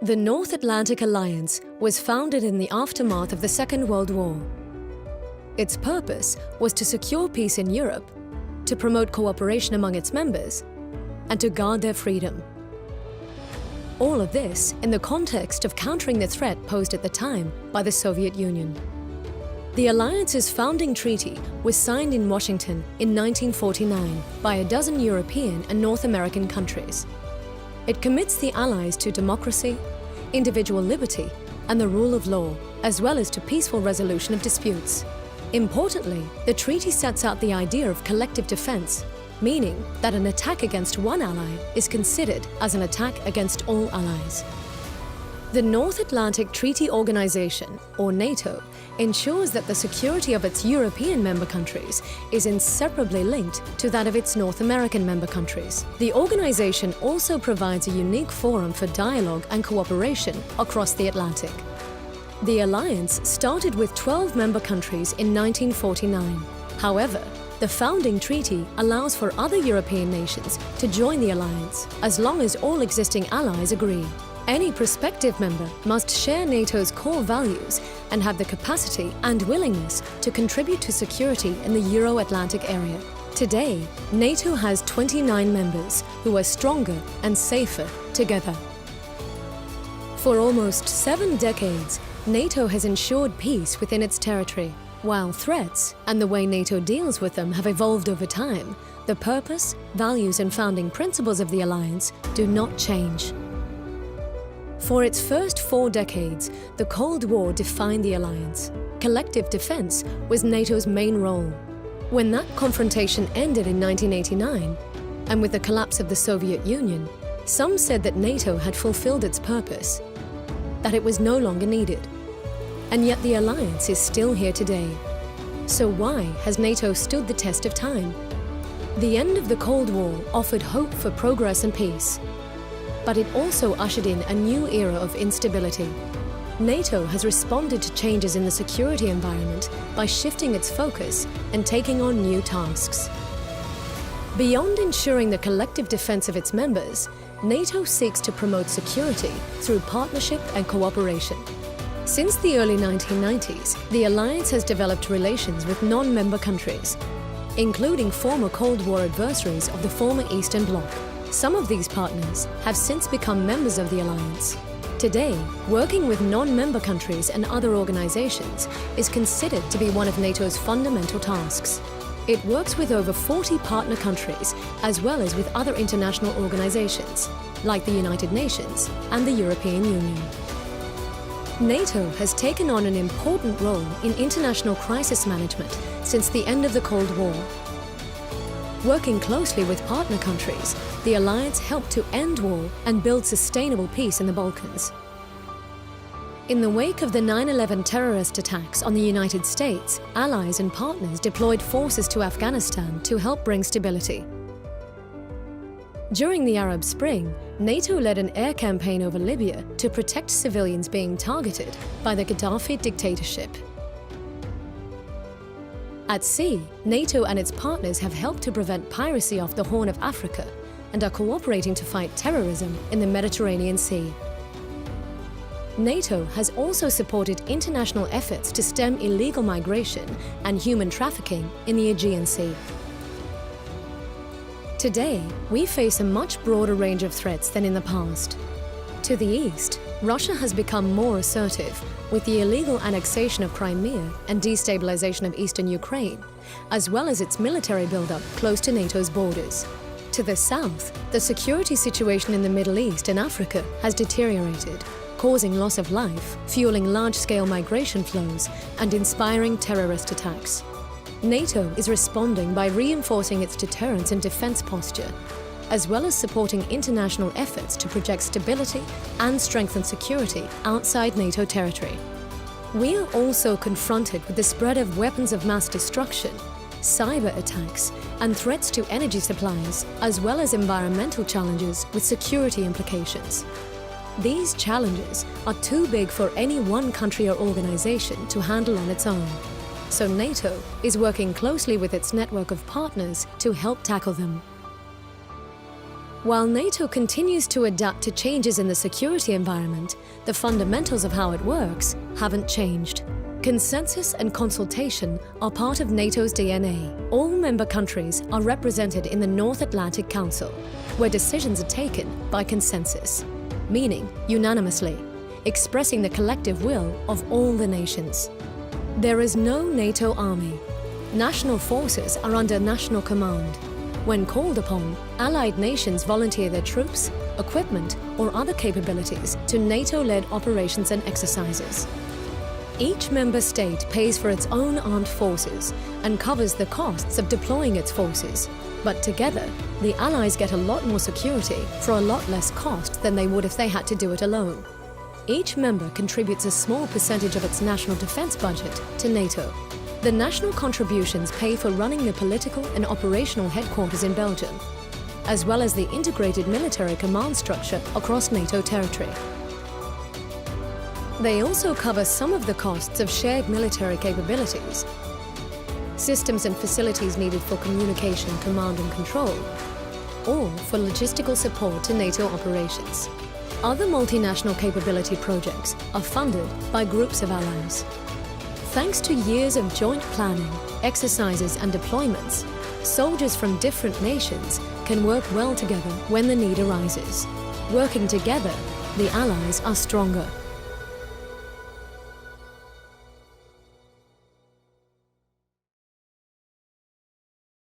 The North Atlantic Alliance was founded in the aftermath of the Second World War. Its purpose was to secure peace in Europe, to promote cooperation among its members, and to guard their freedom. All of this in the context of countering the threat posed at the time by the Soviet Union. The Alliance's founding treaty was signed in Washington in 1949 by a dozen European and North American countries. It commits the Allies to democracy, individual liberty, and the rule of law, as well as to peaceful resolution of disputes. Importantly, the treaty sets out the idea of collective defense, meaning that an attack against one ally is considered as an attack against all allies. The North Atlantic Treaty Organization, or NATO, ensures that the security of its European member countries is inseparably linked to that of its North American member countries. The organization also provides a unique forum for dialogue and cooperation across the Atlantic. The alliance started with 12 member countries in 1949. However, the founding treaty allows for other European nations to join the alliance, as long as all existing allies agree. Any prospective member must share NATO's core values and have the capacity and willingness to contribute to security in the Euro-Atlantic area. Today, NATO has 29 members who are stronger and safer together. For almost 7 decades, NATO has ensured peace within its territory. While threats and the way NATO deals with them have evolved over time, the purpose, values, and founding principles of the alliance do not change. For its first 4 decades, the Cold War defined the alliance. Collective defense was NATO's main role. When that confrontation ended in 1989, and with the collapse of the Soviet Union, some said that NATO had fulfilled its purpose, that it was no longer needed. And yet the alliance is still here today. So why has NATO stood the test of time? The end of the Cold War offered hope for progress and peace, but it also ushered in a new era of instability. NATO has responded to changes in the security environment by shifting its focus and taking on new tasks. Beyond ensuring the collective defense of its members, NATO seeks to promote security through partnership and cooperation. Since the early 1990s, the alliance has developed relations with non-member countries, including former Cold War adversaries of the former Eastern Bloc. Some of these partners have since become members of the alliance. Today, working with non-member countries and other organizations is considered to be one of NATO's fundamental tasks. It works with over 40 partner countries, as well as with other international organizations, like the United Nations and the European Union. NATO has taken on an important role in international crisis management since the end of the Cold War. Working closely with partner countries, the alliance helped to end war and build sustainable peace in the Balkans. In the wake of the 9/11 terrorist attacks on the United States, allies and partners deployed forces to Afghanistan to help bring stability. During the Arab Spring, NATO led an air campaign over Libya to protect civilians being targeted by the Gaddafi dictatorship. At sea, NATO and its partners have helped to prevent piracy off the Horn of Africa and are cooperating to fight terrorism in the Mediterranean Sea. NATO has also supported international efforts to stem illegal migration and human trafficking in the Aegean Sea. Today, we face a much broader range of threats than in the past. To the east, Russia has become more assertive with the illegal annexation of Crimea and destabilization of eastern Ukraine, as well as its military buildup close to NATO's borders. To the south, the security situation in the Middle East and Africa has deteriorated, causing loss of life, fueling large-scale migration flows, and inspiring terrorist attacks. NATO is responding by reinforcing its deterrence and defense posture, as well as supporting international efforts to project stability and strengthen security outside NATO territory. We are also confronted with the spread of weapons of mass destruction, cyber attacks, and threats to energy supplies, as well as environmental challenges with security implications. These challenges are too big for any one country or organization to handle on its own. So NATO is working closely with its network of partners to help tackle them. While NATO continues to adapt to changes in the security environment, the fundamentals of how it works haven't changed. Consensus and consultation are part of NATO's DNA. All member countries are represented in the North Atlantic Council, where decisions are taken by consensus, meaning unanimously, expressing the collective will of all the nations. There is no NATO army. National forces are under national command. When called upon, allied nations volunteer their troops, equipment, or other capabilities to NATO-led operations and exercises. Each member state pays for its own armed forces and covers the costs of deploying its forces. But together, the Allies get a lot more security for a lot less cost than they would if they had to do it alone. Each member contributes a small percentage of its national defense budget to NATO. The national contributions pay for running the political and operational headquarters in Belgium, as well as the integrated military command structure across NATO territory. They also cover some of the costs of shared military capabilities, systems and facilities needed for communication, command and control, or for logistical support to NATO operations. Other multinational capability projects are funded by groups of allies. Thanks to years of joint planning, exercises and deployments, soldiers from different nations can work well together when the need arises. Working together, the allies are stronger.